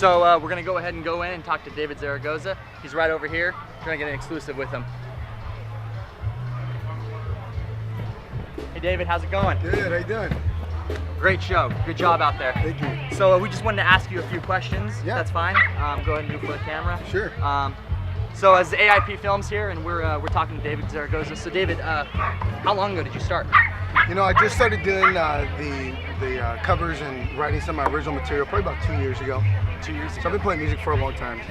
So we're gonna go ahead and go in and talk to David Zaragoza. He's right over here. We're gonna get an exclusive with him. Hey David, how's it going? Good, how you doing? Great show. Good job out there. Thank you. So we just wanted to ask you a few questions. Yeah. That's fine. Go ahead and move for the camera. Sure. So as A.I.P Films here, and we're talking to David Zaragoza. So David, how long ago did you start? You know, I just started doing the covers and writing some of my original material probably about 2 years ago. 2 years ago. So I've been playing music for a long time.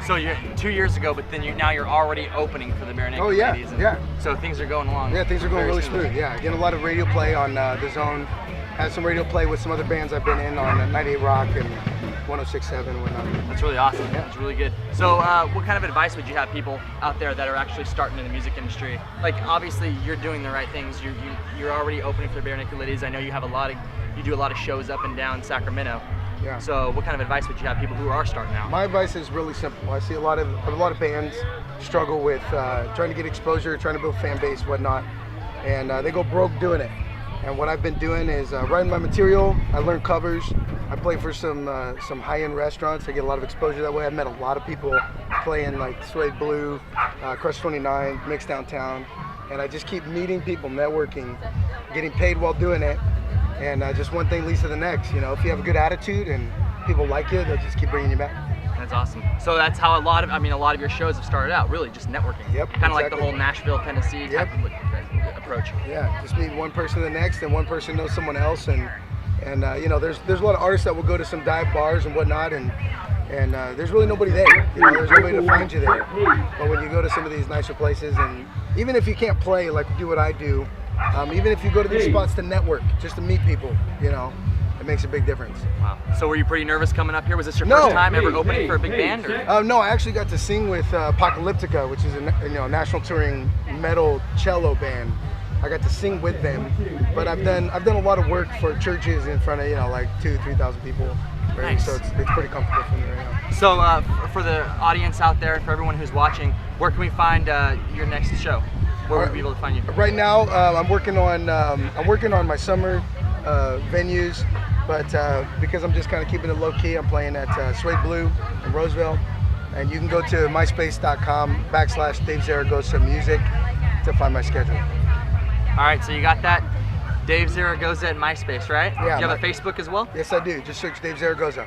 So you're 2 years ago, but then now you're already opening for the Barenaked Ladies. Yeah. So things are going along. Yeah, things are going really smooth. Yeah, getting a lot of radio play on The Zone. Had some radio play with some other bands I've been in on 98 Rock and 106.7 and whatnot. That's really awesome. Yeah. That's really good. So what kind of advice would you have people out there that are actually starting in the music industry? Like obviously you're doing the right things. You're already opening for the Barenaked Ladies. I know you have you do a lot of shows up and down Sacramento. Yeah. So what kind of advice would you have people who are starting out? My advice is really simple. I see a lot of bands struggle with trying to get exposure, trying to build fan base, whatnot, and they go broke doing it. And what I've been doing is writing my material. I learn covers. I play for some high-end restaurants. I get a lot of exposure that way. I've met a lot of people playing like Suede Blue, Crush 29, Mix Downtown, and I just keep meeting people, networking, getting paid while doing it. And just one thing leads to the next. You know, if you have a good attitude and people like you, they'll just keep bringing you back. That's awesome. So that's how a lot of your shows have started out, really just networking. Yep. Kind of like the whole Nashville, Tennessee type of approach. Yeah, just meet one person to the next, and one person knows someone else, and you know, there's a lot of artists that will go to some dive bars and whatnot, and there's really nobody there. You know, there's nobody to find you there. But when you go to some of these nicer places, and even if you can't play, like do what I do, even if you go to these spots to network, just to meet people, you know, it makes a big difference. Wow. So were you pretty nervous coming up here? Was this your first time ever opening for a big band? Or? No, I actually got to sing with Apocalyptica, which is a national touring metal cello band. I got to sing with them, but I've done a lot of work for churches in front of like 2,000-3,000 people. Nice. So it's pretty comfortable for me right now. So for the audience out there, for everyone who's watching, where can we find your next show? Where would we be able to find you? Right now, I'm working on my summer venues, but because I'm just kind of keeping it low key, I'm playing at Suede Blue in Roseville, and you can go to myspace.com/Dave Zaragoza Music to find my schedule. All right, so you got that, Dave Zaragoza at MySpace, right? Yeah. Do you have a Facebook as well? Yes, I do. Just search Dave Zaragoza.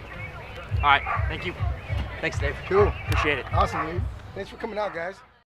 All right, thank you. Thanks, Dave. Cool. Appreciate it. Awesome, dude. Thanks for coming out, guys.